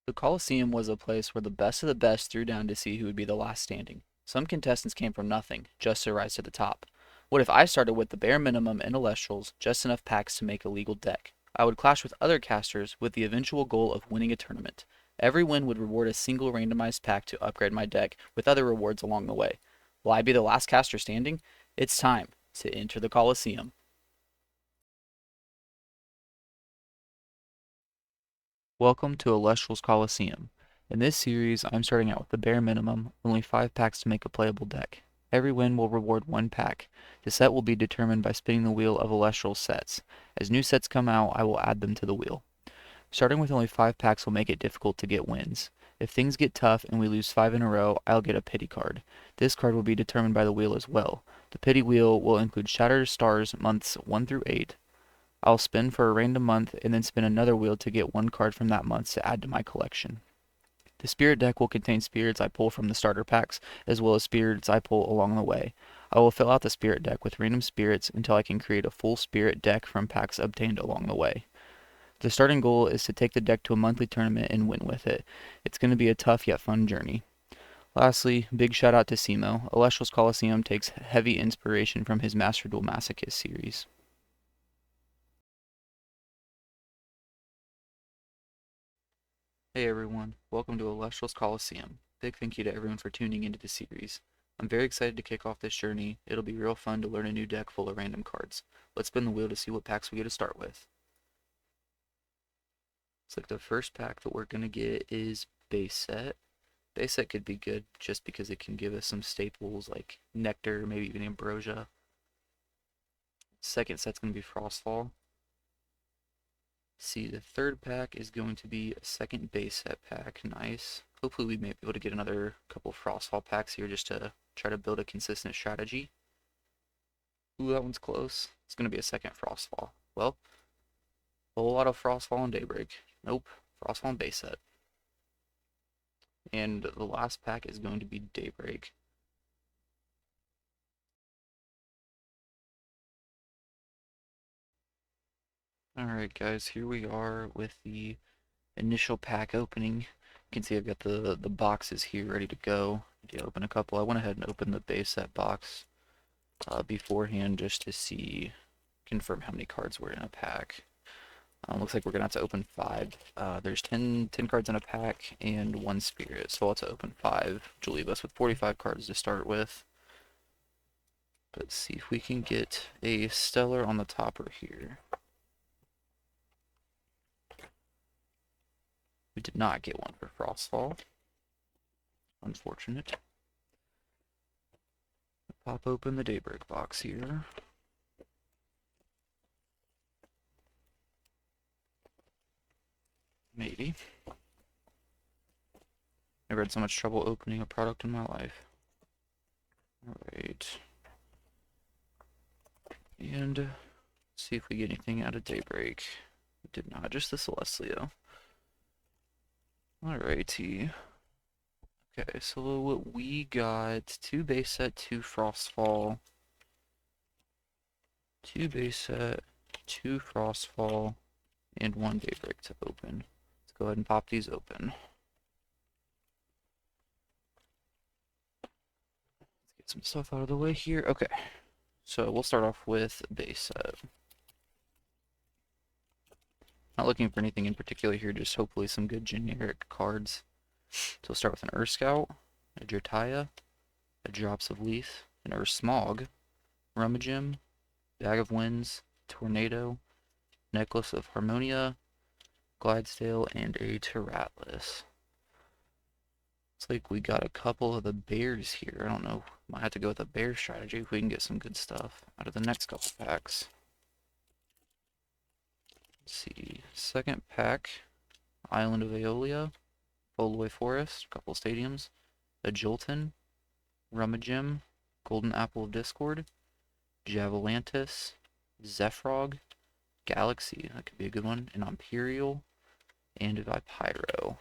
The Colosseum was a place where the best of the best threw down to see who would be the last standing. Some contestants came from nothing, just to rise to the top. What if I started with the bare minimum in Elestrals, just enough packs to make a legal deck? I would clash with other casters with the eventual goal of winning a tournament. Every win would reward a single randomized pack to upgrade my deck, with other rewards along the way. Will I be the last caster standing? It's time to enter the Colosseum. Welcome to Elestrals Colosseum. In this series, I'm starting out with the bare minimum, only 5 packs to make a playable deck. Every win will reward 1 pack. The set will be determined by spinning the wheel of Elestrals sets. As new sets come out, I will add them to the wheel. Starting with only 5 packs will make it difficult to get wins. If things get tough and we lose 5 in a row, I'll get a pity card. This card will be determined by the wheel as well. The pity wheel will include Shattered Stars months 1 through 8, I'll spin for a random month and then spin another wheel to get 1 card from that month to add to my collection. The spirit deck will contain spirits I pull from the starter packs, as well as spirits I pull along the way. I will fill out the spirit deck with random spirits until I can create a full spirit deck from packs obtained along the way. The starting goal is to take the deck to a monthly tournament and win with it. It's going to be a tough yet fun journey. Lastly, big shout out to Simo. Elestrals Colosseum takes heavy inspiration from his Master Duel Masochist series. Hey everyone, welcome to Elestrals Colosseum. Big thank you to everyone for tuning into the series. I'm very excited to kick off this journey. It'll be real fun to learn a new deck full of random cards. Let's spin the wheel to see what packs we get to start with. Looks like the first pack that we're going to get is Base Set. Base Set could be good just because it can give us some staples like Nectar, maybe even Ambrosia. Second set's going to be Frostfall. See, the third pack is going to be a second base set pack. Nice. Hopefully we may be able to get another couple Frostfall packs here just to try to build a consistent strategy. Ooh, that one's close. It's going to be a second Frostfall. Well, a whole lot of Frostfall and Daybreak. Nope. Frostfall and base set. And the last pack is going to be Daybreak. Alright guys, here we are with the initial pack opening. You can see I've got the boxes here ready to go. To open a couple. I went ahead and opened the base set box beforehand just to confirm how many cards were in a pack. Looks like we're gonna have to open 5. There's 10 cards in a pack and 1 spirit, so let's open 5, which will leave us with 45 cards to start with. Let's see if we can get a stellar on the topper here. We did not get one for Frostfall. Unfortunate. Pop open the Daybreak box here. Maybe. Never had so much trouble opening a product in my life. Alright. And see if we get anything out of Daybreak. We did not, just the Celestial. Alrighty. Okay, so what we got, 2 base set, 2 Frostfall, 2 base set, 2 Frostfall, and 1 Daybreak to open. Let's go ahead and pop these open. Let's get some stuff out of the way here. Okay, so we'll start off with base set. Not looking for anything in particular here, just hopefully some good generic cards. So we'll start with an Earth Scout, a Jirtaya, a Drops of Leaf, an Earth Smog, Rummagem, Bag of Winds, Tornado, Necklace of Harmonia, Glidesdale, and a Terratless. Looks like we got a couple of the bears here. I don't know, might have to go with a bear strategy if we can get some good stuff out of the next couple packs. Let's see, second pack, Island of Aeolia, Boloi Forest, a couple stadiums, a Jolton, Rummagem, Golden Apple of Discord, Javalantis, Zephyrog, Galaxy, that could be a good one, an Imperial, and a Vipyro.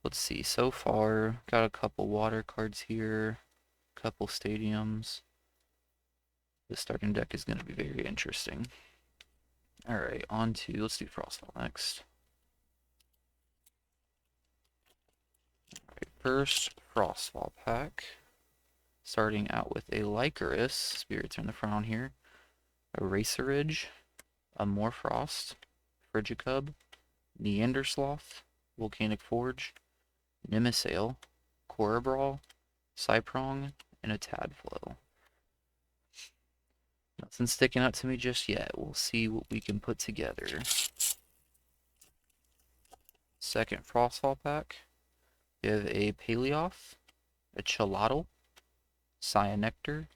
Let's see, so far, got a couple water cards here, a couple stadiums. The starting deck is going to be very interesting. Alright, on to, let's do Frostfall next. First Frostfall pack. Starting out with a Lycoris, spirits are in the front on here, a Racerage, a Morfrost, Frigicub, Neandersloth, Volcanic Forge, Nemesail, Corabral, Cyprong, and a Tadflow. Nothing sticking out to me just yet. We'll see what we can put together. Second Frostfall pack. We have a Paleoth, a Chelotl, Cyanectar,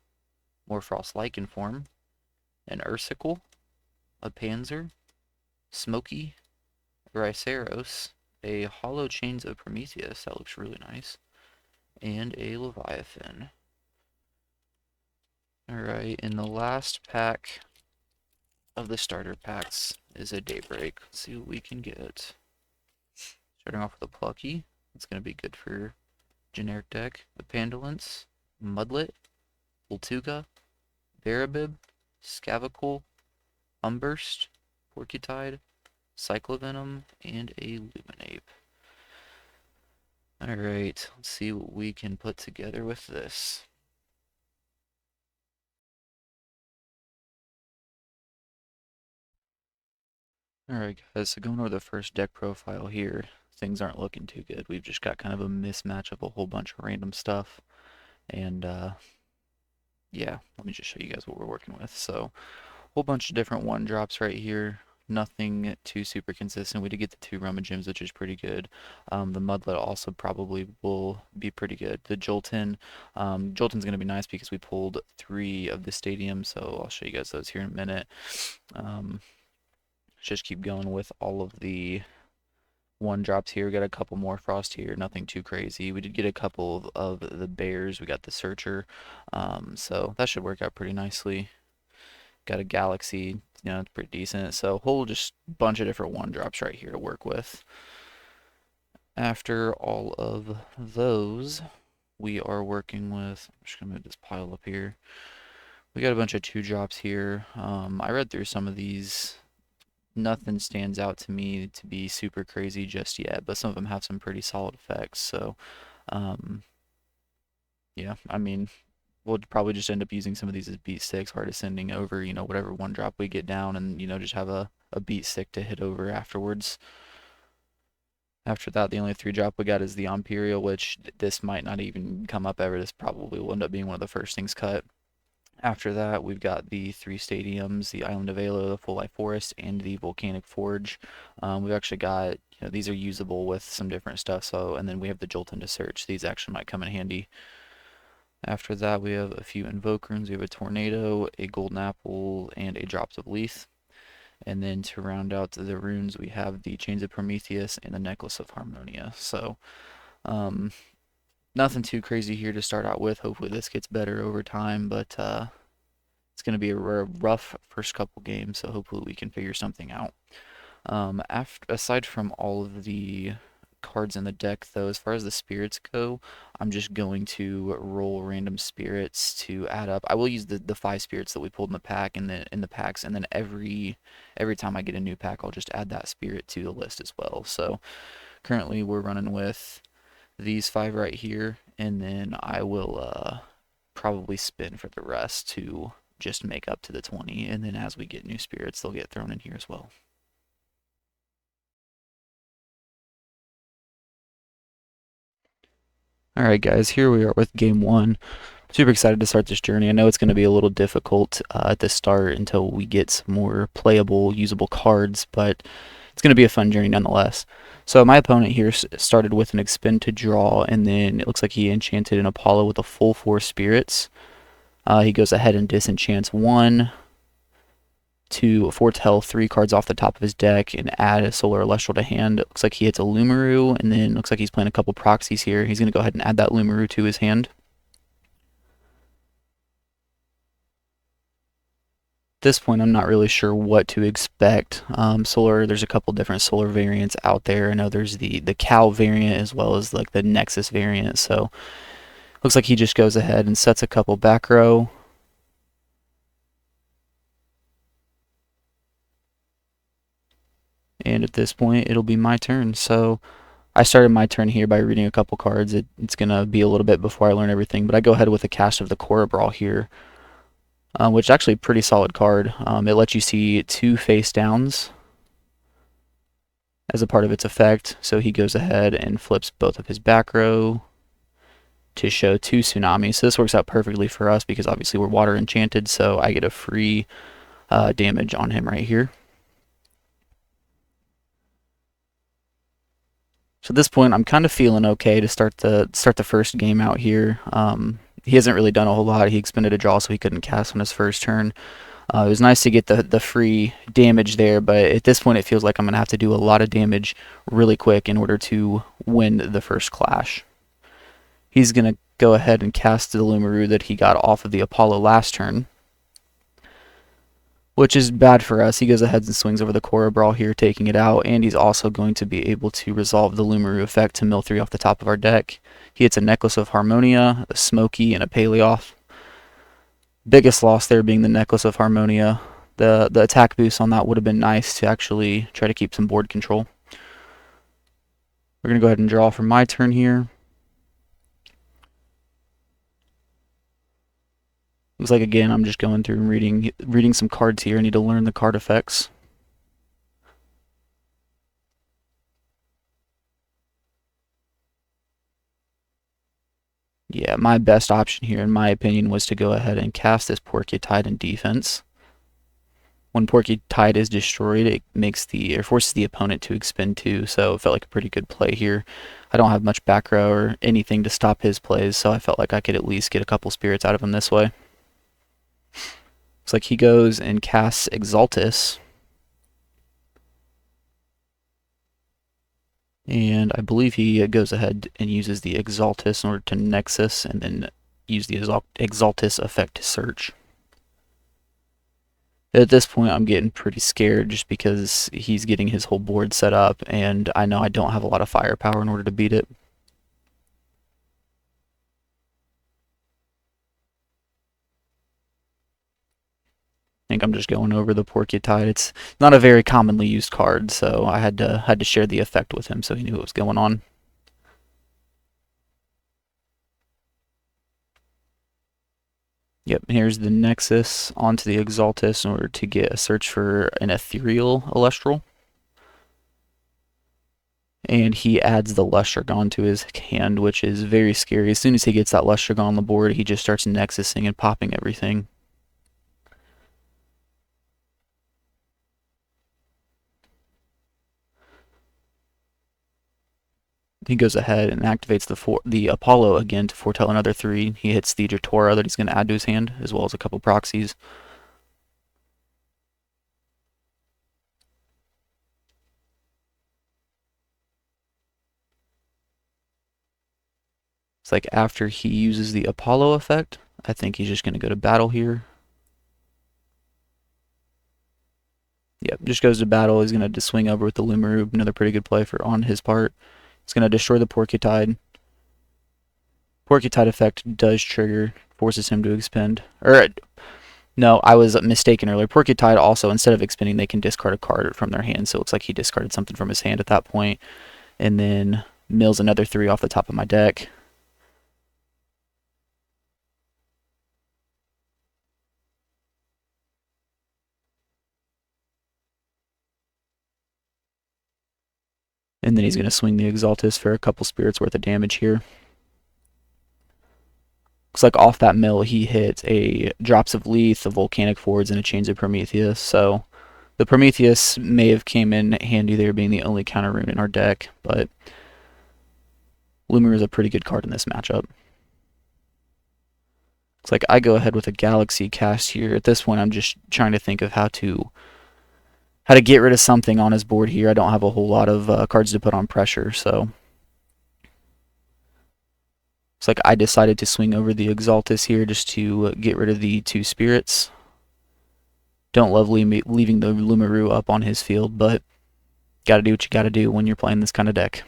Morfrost Lycanform, an Ursicle, a Panzer, Smoky, a Rhyceros, a Hollow Chains of Prometheus, that looks really nice, and a Leviathan. Alright, and the last pack of the starter packs is a Daybreak. Let's see what we can get. Starting off with a Plucky. That's going to be good for generic deck. A Pandolence, Mudlet, Voltuga, Barabib, Scavacle, Umburst, Porcutide, Cyclovenom, and a Luminape. Alright, let's see what we can put together with this. Alright guys, so going over the first deck profile here, things aren't looking too good. We've just got kind of a mismatch of a whole bunch of random stuff. And yeah, let me just show you guys what we're working with. So, a whole bunch of different one drops right here. Nothing too super consistent. We did get the 2 Rummagems, which is pretty good. The Mudlet also probably will be pretty good. The Jolton, Jolton's going to be nice because we pulled 3 of the stadium, so I'll show you guys those here in a minute. Just keep going with all of the 1 drops here. We got a couple more Frost here, nothing too crazy. We did get a couple of the Bears. We got the Searcher, so that should work out pretty nicely. Got a Galaxy, it's pretty decent. So whole just bunch of different 1 drops right here to work with. After all of those, we are working with, I'm just gonna move this pile up here. We got a bunch of 2 drops here. I read through some of these. Nothing stands out to me to be super crazy just yet, but some of them have some pretty solid effects. So, yeah, I mean, we'll probably just end up using some of these as beat sticks, hard ascending over, whatever 1 drop we get down, and, just have a beat stick to hit over afterwards. After that, the only 3 drop we got is the Imperial, which this might not even come up ever. This probably will end up being one of the first things cut. After that, we've got the 3 stadiums, the Island of Alo, the Full Life Forest, and the Volcanic Forge. We've actually got, these are usable with some different stuff, so, and then we have the Jolton to search. These actually might come in handy. After that, we have a few Invoke runes. We have a Tornado, a Golden Apple, and a Drops of Leaf. And then to round out the runes, we have the Chains of Prometheus and the Necklace of Harmonia. So, nothing too crazy here to start out with. Hopefully this gets better over time, but it's going to be a rough first couple games, so hopefully we can figure something out. Aside from all of the cards in the deck, though, as far as the spirits go, I'm just going to roll random spirits to add up. I will use the 5 spirits that we pulled in the pack and in the packs, and then every time I get a new pack, I'll just add that spirit to the list as well. So currently we're running with these 5 right here, and then I will probably spin for the rest to just make up to the 20, and then as we get new spirits, they'll get thrown in here as well. Alright guys, here we are with game 1. Super excited to start this journey. I know it's going to be a little difficult at the start until we get some more playable, usable cards, but it's going to be a fun journey nonetheless. So my opponent here started with an expend to draw, and then it looks like he enchanted an Apollo with a full 4 spirits. He goes ahead and disenchants 1 to foretell 3 cards off the top of his deck and add a Solar Elestral to hand. It looks like he hits a Lumaru, and then looks like he's playing a couple proxies here. He's going to go ahead and add that Lumaru to his hand. At this point, I'm not really sure what to expect. There's a couple different Solar variants out there. I know there's the Cow variant as well as like the Nexus variant. So looks like he just goes ahead and sets a couple back row. And at this point, it'll be my turn. So I started my turn here by reading a couple cards. It's going to be a little bit before I learn everything, but I go ahead with a cast of the Cora Brawl here, which is actually a pretty solid card. It lets you see 2 face downs as a part of its effect, so he goes ahead and flips both of his back row to show 2 tsunamis. So this works out perfectly for us because obviously we're water enchanted, so I get a free damage on him right here. So at this point, I'm kind of feeling okay to start the first game out here. He hasn't really done a whole lot. He expended a draw, so he couldn't cast on his first turn. It was nice to get the free damage there, but at this point, it feels like I'm going to have to do a lot of damage really quick in order to win the first clash. He's going to go ahead and cast the Lumaru that he got off of the Apollo last turn, which is bad for us. He goes ahead and swings over the Cora Brawl here, taking it out, and he's also going to be able to resolve the Lumaru effect to mill 3 off the top of our deck. He hits a Necklace of Harmonia, a Smoky, and a Paleoth. Biggest loss there being the Necklace of Harmonia. The attack boost on that would have been nice to actually try to keep some board control. We're going to go ahead and draw for my turn here. Looks like, again, I'm just going through and reading some cards here. I need to learn the card effects. Yeah, my best option here, in my opinion, was to go ahead and cast this Porcutide in defense. When Porcutide is destroyed, it forces the opponent to expend 2, so it felt like a pretty good play here. I don't have much back row or anything to stop his plays, so I felt like I could at least get a couple spirits out of him this way. Looks like he goes and casts Exaltus. And I believe he goes ahead and uses the Exaltus in order to Nexus and then use the Exaltus effect to search. At this point, I'm getting pretty scared just because he's getting his whole board set up, and I know I don't have a lot of firepower in order to beat it. I think I'm just going over the Porcutide. It's not a very commonly used card, so I had to share the effect with him so he knew what was going on. Yep, here's the Nexus onto the Exaltus in order to get a search for an Ethereal Elestral. And he adds the Lustragon to his hand, which is very scary. As soon as he gets that Lustragon on the board, he just starts Nexusing and popping everything. He goes ahead and activates the Apollo again to foretell another 3. He hits the Jatora that he's going to add to his hand, as well as a couple proxies. It's like after he uses the Apollo effect, I think he's just going to go to battle here. Yep, just goes to battle. He's going to swing over with the Lumaru, another pretty good play on his part. It's going to destroy the Porcutide. Porcutide effect does trigger, forces him to expend. No, I was mistaken earlier. Porcutide also, instead of expending, they can discard a card from their hand. So it looks like he discarded something from his hand at that point. And then mills another 3 off the top of my deck. And then he's going to swing the Exaltus for a couple spirits worth of damage here. Looks like off that mill, he hit a Drops of Leaf, a Volcanic Fords, and a Chains of Prometheus. So the Prometheus may have came in handy there, being the only counter rune in our deck, but Lumiere is a pretty good card in this matchup. Looks like I go ahead with a Galaxy cast here. At this point, I'm just trying to think of how to get rid of something on his board here. I don't have a whole lot of cards to put on pressure, so looks like I decided to swing over the Exaltus here just to get rid of the 2 spirits. Don't love leaving the Lumaru up on his field, but gotta do what you gotta do when you're playing this kind of deck.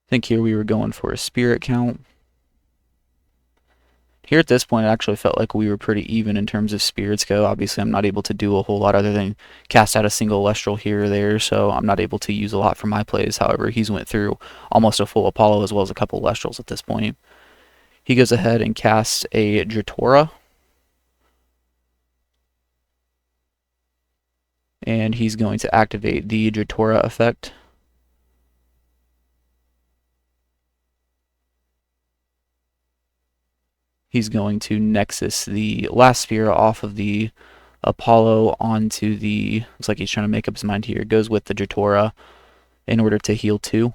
I think here we were going for a spirit count. Here at this point, it actually felt like we were pretty even in terms of spirits go. Obviously, I'm not able to do a whole lot other than cast out a single Elestral here or there, so I'm not able to use a lot for my plays. However, he's went through almost a full Apollo as well as a couple Elestrals at this point. He goes ahead and casts a Jatora, and he's going to activate the Jatora effect. He's going to Nexus the last sphere off of the Apollo onto the... Looks like he's trying to make up his mind here. Goes with the Jatora in order to heal 2.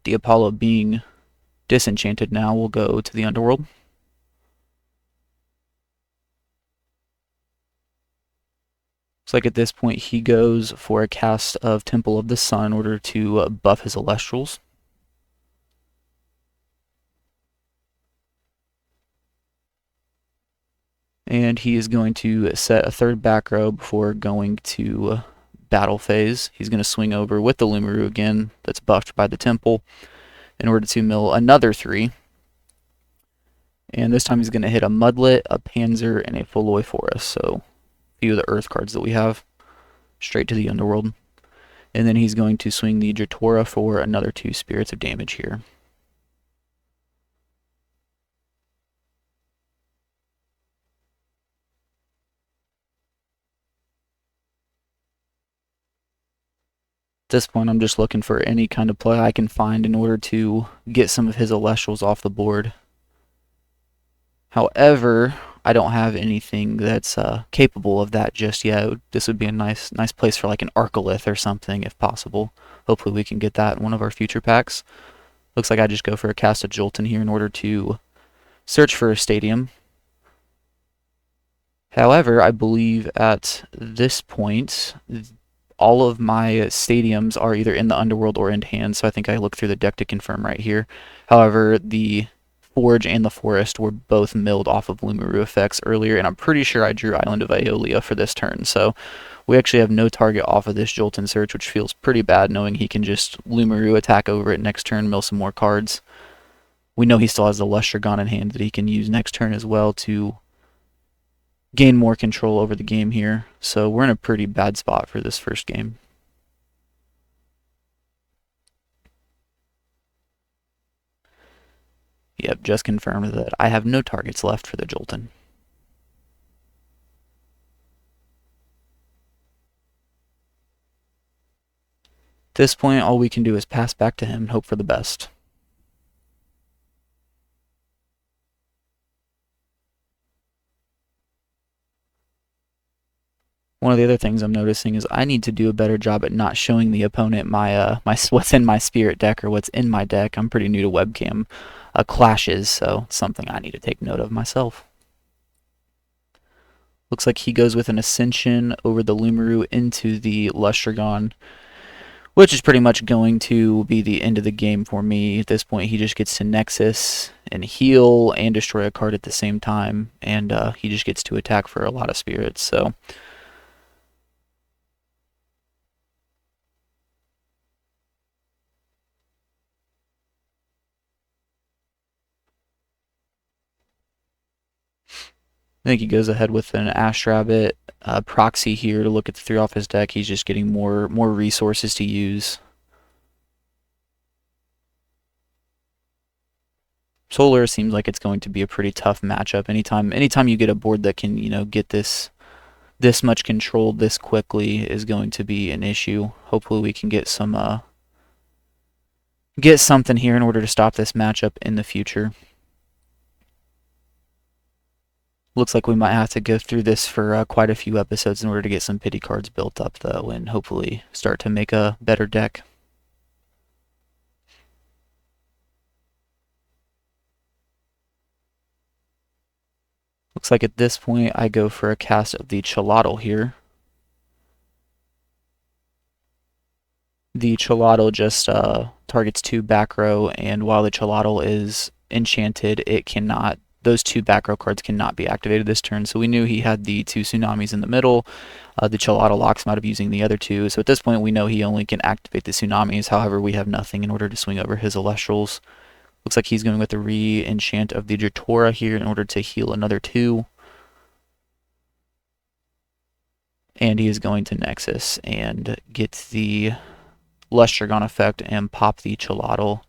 The Apollo being disenchanted now will go to the Underworld. Looks like at this point he goes for a cast of Temple of the Sun in order to buff his Elestrals. And he is going to set a third back row before going to battle phase. He's going to swing over with the Lumaru again, that's buffed by the Temple, in order to mill another 3. And this time he's going to hit a Mudlet, a Panzer, and a Foloi Forest. So a few of the Earth cards that we have straight to the Underworld. And then he's going to swing the Jatora for another 2 spirits of damage here. At this point, I'm just looking for any kind of play I can find in order to get some of his Elestrals off the board. However, I don't have anything that's capable of that just yet. This would be a nice place for like an Arcolith or something if possible. Hopefully we can get that in one of our future packs. Looks like I just go for a cast of Jolton here in order to search for a stadium. However, I believe at this point all of my stadiums are either in the Underworld or in hand, so I think I look through the deck to confirm right here. However, the Forge and the Forest were both milled off of Lumaru effects earlier, and I'm pretty sure I drew Island of Aeolia for this turn, so we actually have no target off of this Jolton search, which feels pretty bad knowing he can just Lumaru attack over it next turn, mill some more cards. We know he still has the Lestragon in hand that he can use next turn as well to gain more control over the game here, so we're in a pretty bad spot for this first game. Yep, just confirmed that I have no targets left for the Jolton. At this point, all we can do is pass back to him and hope for the best. One of the other things I'm noticing is I need to do a better job at not showing the opponent my what's in my spirit deck or what's in my deck. I'm pretty new to webcam clashes, so it's something I need to take note of myself. Looks like he goes with an Ascension over the Lumaru into the Lestragon, which is pretty much going to be the end of the game for me. At this point, he just gets to Nexus and heal and destroy a card at the same time, and he just gets to attack for a lot of spirits, so... I think he goes ahead with an Ash Rabbit proxy here to look at the 3 off his deck. He's just getting more resources to use. Solar seems like it's going to be a pretty tough matchup. Anytime you get a board that can, get this much control this quickly is going to be an issue. Hopefully we can get some get something here in order to stop this matchup in the future. Looks like we might have to go through this for quite a few episodes in order to get some pity cards built up, though, and hopefully start to make a better deck. Looks like at this point I go for a cast of the Chelotl here. The Chelotl just targets 2 back row, and while the Chelotl is enchanted, those 2 back row cards cannot be activated this turn, so we knew he had the 2 Tsunamis in the middle. The Chelotl locks him out of using the other 2, so at this point we know he only can activate the Tsunamis. However, we have nothing in order to swing over his Elestrals. Looks like he's going with the re-enchant of the Jatora here in order to heal another 2. And he is going to Nexus and get the Lestragon effect and pop the Chelotl.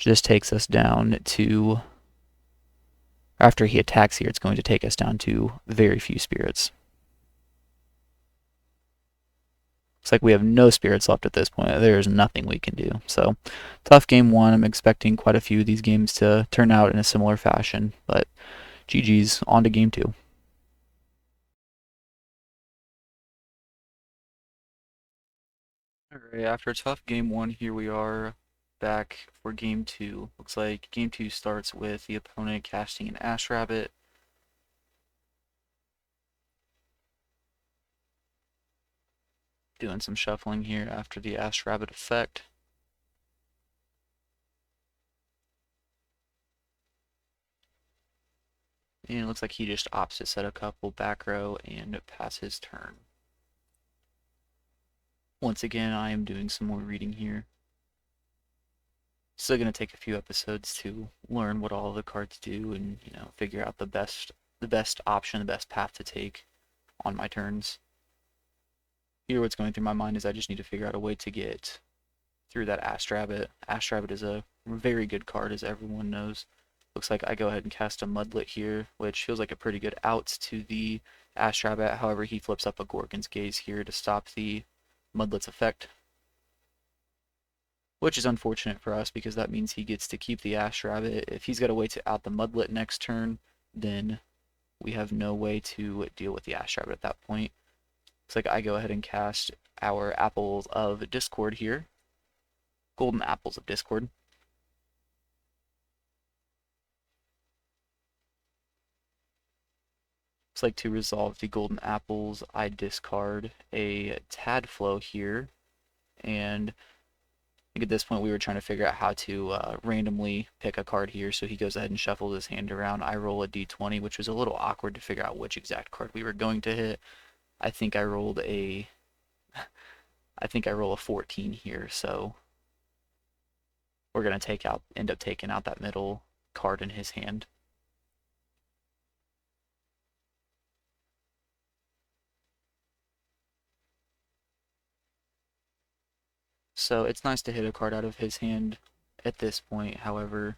This takes us down to, after he attacks here, it's going to take us down to very few spirits. Looks like we have no spirits left at this point. There's nothing we can do. So, tough game 1. I'm expecting quite a few of these games to turn out in a similar fashion, but GG's, on to game 2. Alright, after a tough game 1, here we are back for game 2. Looks like game 2 starts with the opponent casting an Ash Rabbit. Doing some shuffling here after the Ash Rabbit effect. And it looks like he just opts to set a couple back row and pass his turn. Once again, I am doing some more reading here. Still going to take a few episodes to learn what all of the cards do and, figure out the best option, the best path to take on my turns. Here what's going through my mind is I just need to figure out a way to get through that Ash Rabbit. Ash Rabbit is a very good card, as everyone knows. Looks like I go ahead and cast a Mudlet here, which feels like a pretty good out to the Ash Rabbit. However, he flips up a Gorgon's Gaze here to stop the Mudlet's effect, which is unfortunate for us because that means he gets to keep the Ash Rabbit. If he's got a way to out the Mudlet next turn, then we have no way to deal with the Ash Rabbit at that point. Looks like I go ahead and cast our Apples of Discord here. Golden Apples of Discord. Looks like to resolve the Golden Apples, I discard a Tadflow here, and I think at this point we were trying to figure out how to randomly pick a card here, so he goes ahead and shuffles his hand around. I roll a d20, which was a little awkward to figure out which exact card we were going to hit. I think I roll a 14 here, so we're gonna end up taking out that middle card in his hand. So it's nice to hit a card out of his hand at this point. However,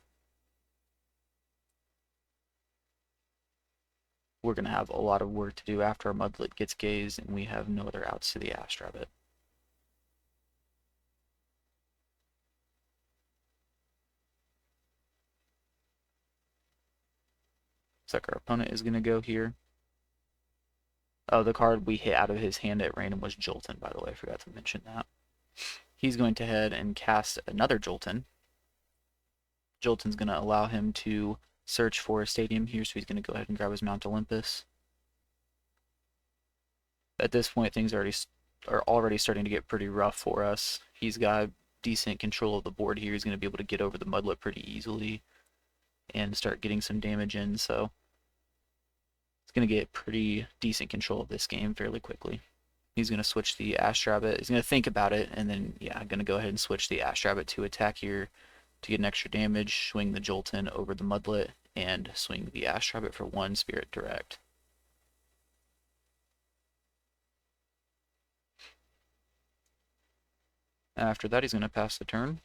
we're going to have a lot of work to do after our Mudlet gets gazed and we have no other outs to the Ash Rabbit. Looks like our opponent is going to go here. Oh, the card we hit out of his hand at random was Jolton, by the way. I forgot to mention that. He's going to head and cast another Jolton. Jolton's going to allow him to search for a stadium here, so he's going to go ahead and grab his Mount Olympus. At this point, things are already starting to get pretty rough for us. He's got decent control of the board here. He's going to be able to get over the Mudlet pretty easily and start getting some damage in, so it's going to get pretty decent control of this game fairly quickly. He's going to switch the Ash Rabbit. He's going to think about it, and then, I'm going to go ahead and switch the Ash Rabbit to attack here to get an extra damage, swing the Jolton over the Mudlet, and swing the Ash Rabbit for 1 Spirit Direct. After that, he's going to pass the turn.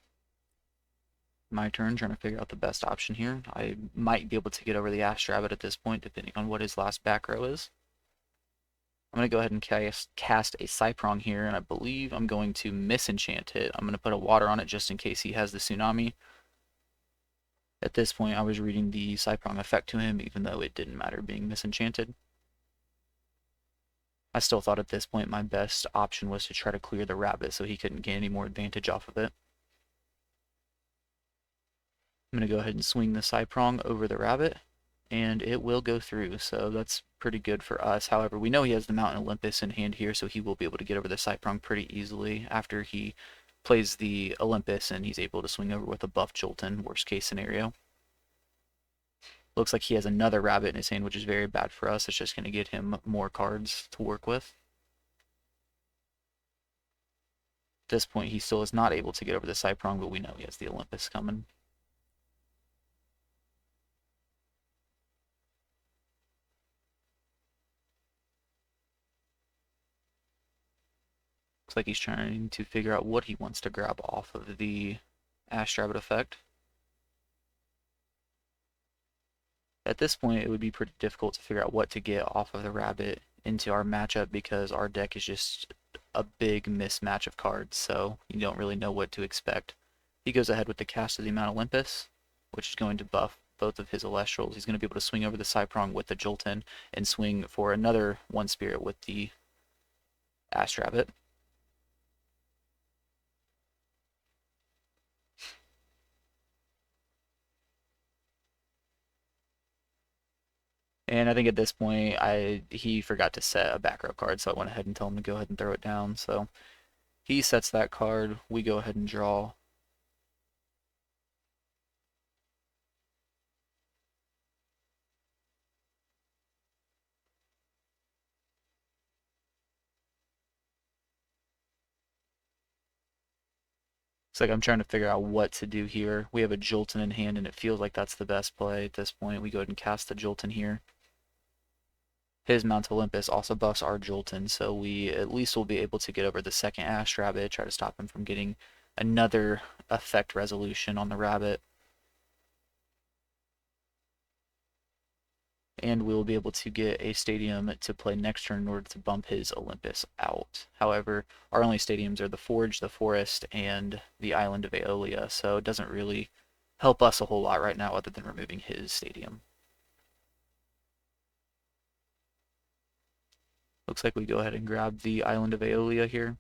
My turn, trying to figure out the best option here. I might be able to get over the Ash Rabbit at this point, depending on what his last back row is. I'm going to go ahead and cast a Cyprong here, and I believe I'm going to misenchant it. I'm going to put a water on it just in case he has the Tsunami. At this point, I was reading the Cyprong effect to him, even though it didn't matter being misenchanted. I still thought at this point my best option was to try to clear the rabbit so he couldn't gain any more advantage off of it. I'm going to go ahead and swing the Cyprong over the rabbit, and it will go through, so that's pretty good for us. However, we know he has the Mountain Olympus in hand here, so he will be able to get over the Cyprong pretty easily after he plays the Olympus and he's able to swing over with a buff Jolton, worst case scenario. Looks like he has another rabbit in his hand, which is very bad for us. It's just going to get him more cards to work with. At this point, he still is not able to get over the Cyprong, but we know he has the Olympus coming. Looks like he's trying to figure out what he wants to grab off of the Ash Rabbit effect. At this point, it would be pretty difficult to figure out what to get off of the rabbit into our matchup because our deck is just a big mismatch of cards, so you don't really know what to expect. He goes ahead with the cast of the Mount Olympus, which is going to buff both of his Elestrals. He's going to be able to swing over the Cyprong with the Jolton and swing for another one spirit with the Ash Rabbit. And I think at this point, he forgot to set a back row card, so I went ahead and told him to go ahead and throw it down. So he sets that card. We go ahead and draw. It's like I'm trying to figure out what to do here. We have a Jolton in hand, and it feels like that's the best play at this point. We go ahead and cast the Jolton here. His Mount Olympus also buffs our Jolton, so we at least will be able to get over the second Ash Rabbit, try to stop him from getting another effect resolution on the Rabbit. And we will be able to get a stadium to play next turn in order to bump his Olympus out. However, our only stadiums are the Forge, the Forest, and the Island of Aeolia, so it doesn't really help us a whole lot right now other than removing his stadium. Looks like we go ahead and grab the Island of Aeolia here.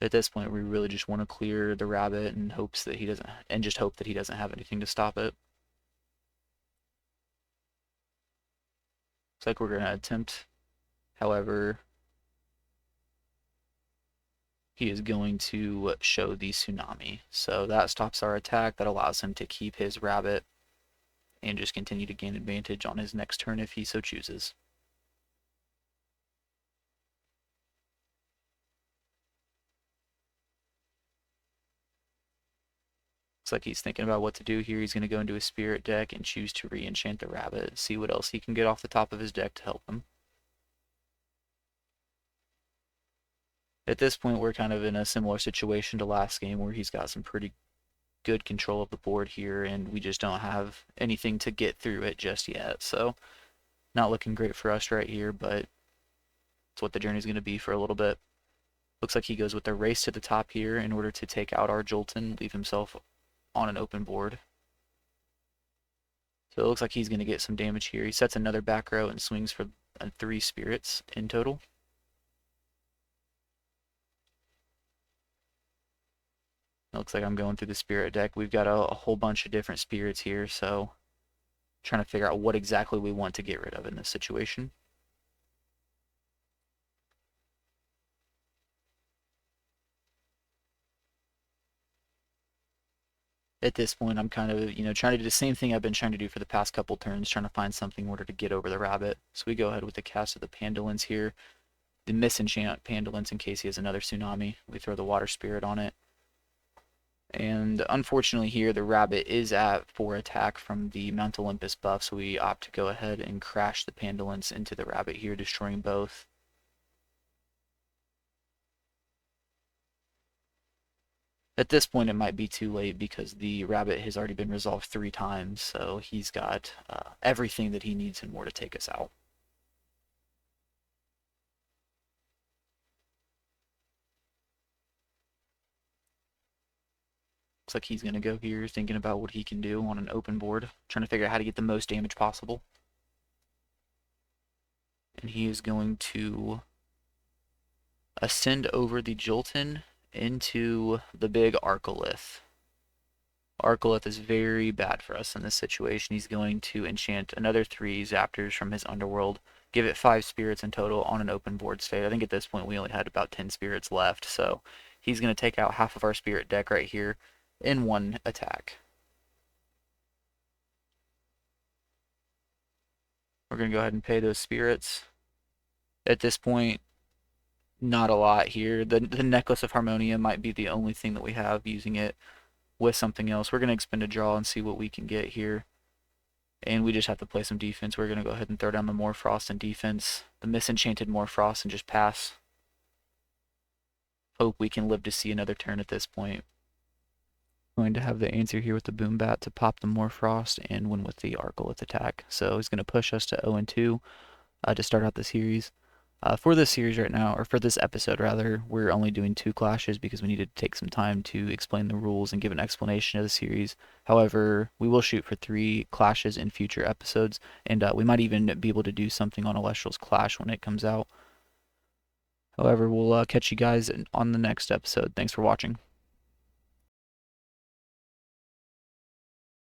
At this point, we really just want to clear the rabbit and hopes that he doesn't, and just hope that he doesn't have anything to stop it. Looks like we're gonna attempt. However, he is going to show the tsunami. So that stops our attack. That allows him to keep his rabbit and just continue to gain advantage on his next turn if he so chooses. Looks like he's thinking about what to do here. He's going to go into his spirit deck and choose to re-enchant the rabbit, see what else he can get off the top of his deck to help him. At this point, we're kind of in a similar situation to last game where he's got some pretty good control of the board here, and we just don't have anything to get through it just yet. So, not looking great for us right here, but it's what the journey's going to be for a little bit. Looks like he goes with the race to the top here in order to take out our Jolton, leave himself on an open board. So it looks like he's going to get some damage here. He sets another back row and swings for 3 spirits in total. It looks like I'm going through the spirit deck. We've got a whole bunch of different spirits here, so trying to figure out what exactly we want to get rid of in this situation. At this point, I'm kind of, trying to do the same thing I've been trying to do for the past couple turns, trying to find something in order to get over the rabbit. So we go ahead with the cast of the Pandolins here. The misenchant Pandolins in case he has another tsunami. We throw the water spirit on it. And unfortunately here, the rabbit is at 4 attack from the Mount Olympus buff, so we opt to go ahead and crash the Pandolins into the rabbit here, destroying both. At this point, it might be too late because the rabbit has already been resolved 3 times, so he's got everything that he needs and more to take us out. Looks like he's going to go here thinking about what he can do on an open board, trying to figure out how to get the most damage possible. And he is going to ascend over the Jolton into the big Arcolith. Arcolith is very bad for us in this situation. He's going to enchant another 3 Zaptors from his underworld, give it 5 spirits in total on an open board state. I think at this point we only had about 10 spirits left, so he's going to take out half of our spirit deck right here in 1 attack. We're going to go ahead and pay those spirits. At this point, not a lot here. The Necklace of Harmonia might be the only thing that we have using it with something else. We're going to expend a draw and see what we can get here. And we just have to play some defense. We're going to go ahead and throw down the Morfrost and defense, the Misenchanted Morfrost, and just pass. Hope we can live to see another turn at this point. Going to have the answer here with the Boombat to pop the Morfrost and win with the Arcolith attack. So he's going to push us to 0-2 to start out the series. For this series right now, or for this episode rather, we're only doing 2 clashes because we need to take some time to explain the rules and give an explanation of the series. However, we will shoot for 3 clashes in future episodes, and we might even be able to do something on Elestrals Clash when it comes out. However, we'll catch you guys on the next episode. Thanks for watching.